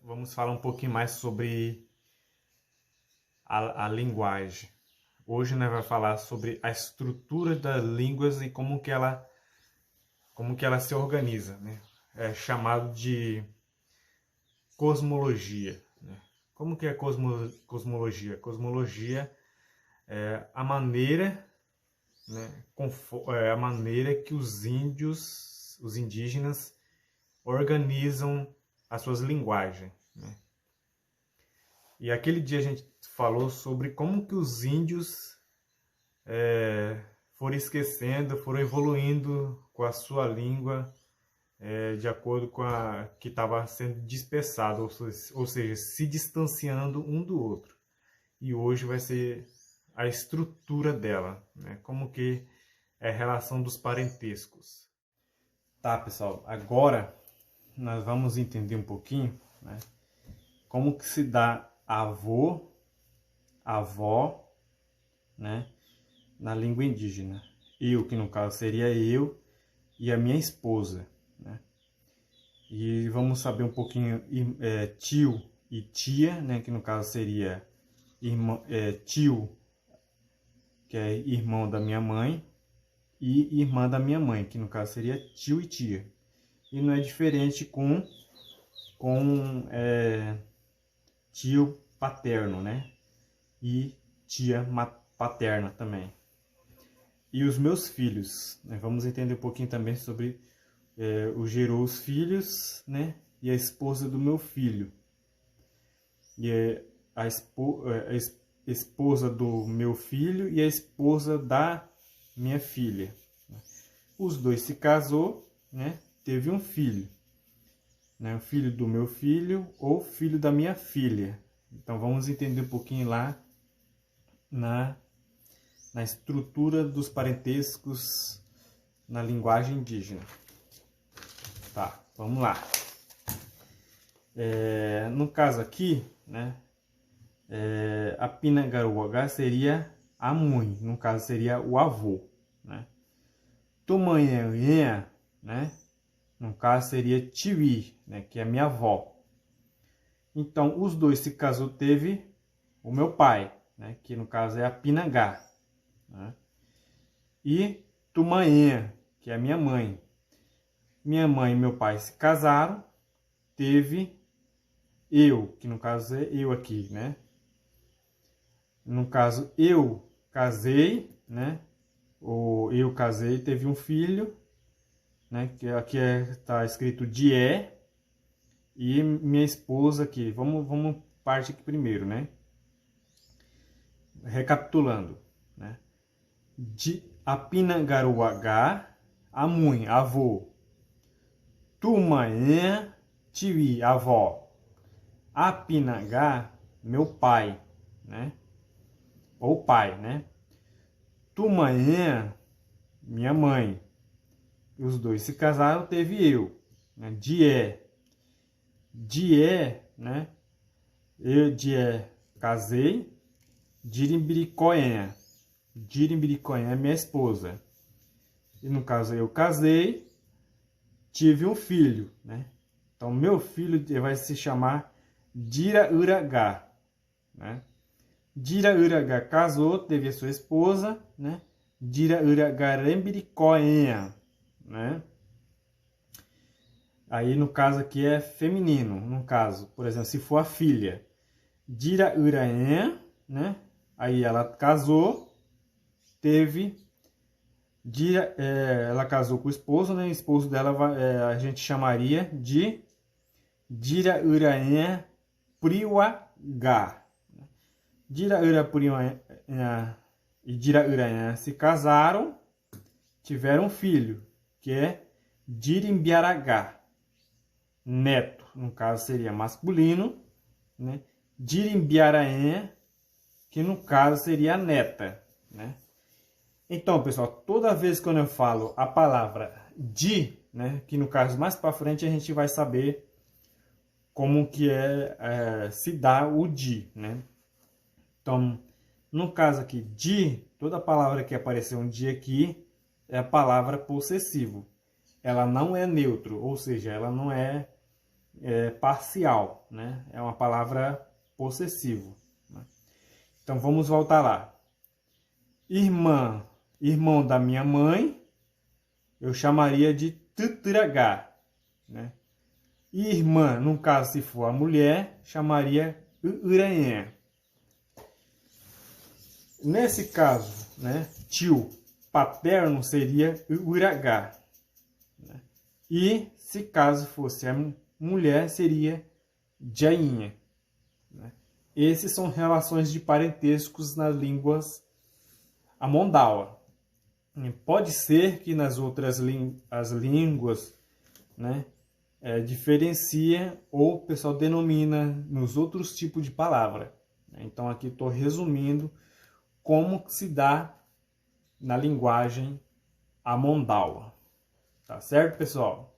vamos falar um pouquinho mais sobre a linguagem. Hoje nós vamos falar sobre a estrutura das línguas e como que ela se organiza, né? É chamado de cosmologia, né? Como que é cosmologia? Cosmologia é a maneira, né, a maneira que os indígenas organizam as suas linguagens, né? E aquele dia a gente falou sobre como que os índios foram esquecendo, foram evoluindo com a sua língua de acordo com a que estava sendo dispersado, ou seja, se distanciando um do outro. E hoje vai ser a estrutura dela, né? Como que é a relação dos parentescos. Tá, pessoal, agora nós vamos entender um pouquinho, né, como que se dá avô, avó, né, na língua indígena. Eu, que no caso seria eu e a minha esposa, né? E vamos saber um pouquinho tio e tia, né, que no caso seria tio, que é irmão da minha mãe, e irmã da minha mãe, que no caso seria tio e tia. E não é diferente com tio paterno, né? E tia paterna também. E os meus filhos, né? Vamos entender um pouquinho também sobre os filhos, né? E a esposa do meu filho. E a esposa do meu filho e a esposa da minha filha. Os dois se casou, né? Teve um filho, né? O filho do meu filho ou filho da minha filha. Então vamos entender um pouquinho lá na estrutura dos parentescos na linguagem indígena. Tá, vamos lá. No caso aqui, né, a Pinagaruagá seria a mãe, no caso seria o avô, né? Tumanhanha, né, no caso seria Tiwi, né, que é a minha avó. Então os dois se casou, teve o meu pai, né, que no caso é a Pinagá, né? E Tumanhã, que é a minha mãe. Minha mãe e meu pai se casaram, teve eu, que no caso é eu aqui, né? No caso, eu casei, né? Ou eu casei, teve um filho, né? Que aqui tá escrito Dié. E minha esposa aqui. Vamos parte aqui primeiro, né? Recapitulando, né? De Apinagaruagá, a mãe, avô. Tumanhã, tiwi, avó. Apinagá, meu pai, né? Ou pai, né? Tumanhã, minha mãe. Os dois se casaram, teve eu, né? Dié. Dié, né? Eu, Dié, casei. Dirimbiricoenha. Dirimbiricoenha é minha esposa. E no caso eu casei, tive um filho, né? Então meu filho vai se chamar Dirauragá, né? Dirauragá casou, teve a sua esposa, né? Dirauragarembiricoenha, né? Aí no caso aqui é feminino, no caso, por exemplo, se for a filha, Dirauraenha, né? Aí ela casou, teve ela casou com o esposo, né? O esposo dela a gente chamaria de Dirauraenha Priwagá. Diraura Priwagá e Dirauraenha se casaram, tiveram um filho, que é Dirimbiaragá, neto, no caso seria masculino, né? Dirimbiaraenha, que no caso seria neta, né? Então, pessoal, toda vez que eu falo a palavra di, né, que no caso mais para frente a gente vai saber como que se dá o di, né? Então, no caso aqui, di, toda palavra que aparecer um di aqui é a palavra possessivo. Ela não é neutro, ou seja, ela não é parcial, né? É uma palavra possessivo, né? Então vamos voltar lá. Irmã, irmão da minha mãe, eu chamaria de tuturagá, né? E irmã, no caso se for a mulher, chamaria uranhã. Nesse caso, né, tio paterno seria uragá, né? E se caso fosse a mulher, seria jainha, né? Esses são relações de parentescos nas línguas amondawa. Pode ser que nas outras as línguas, né, diferencia ou o pessoal denomina nos outros tipos de palavra. Então aqui estou resumindo como se dá na linguagem amondawa. Tá certo, pessoal?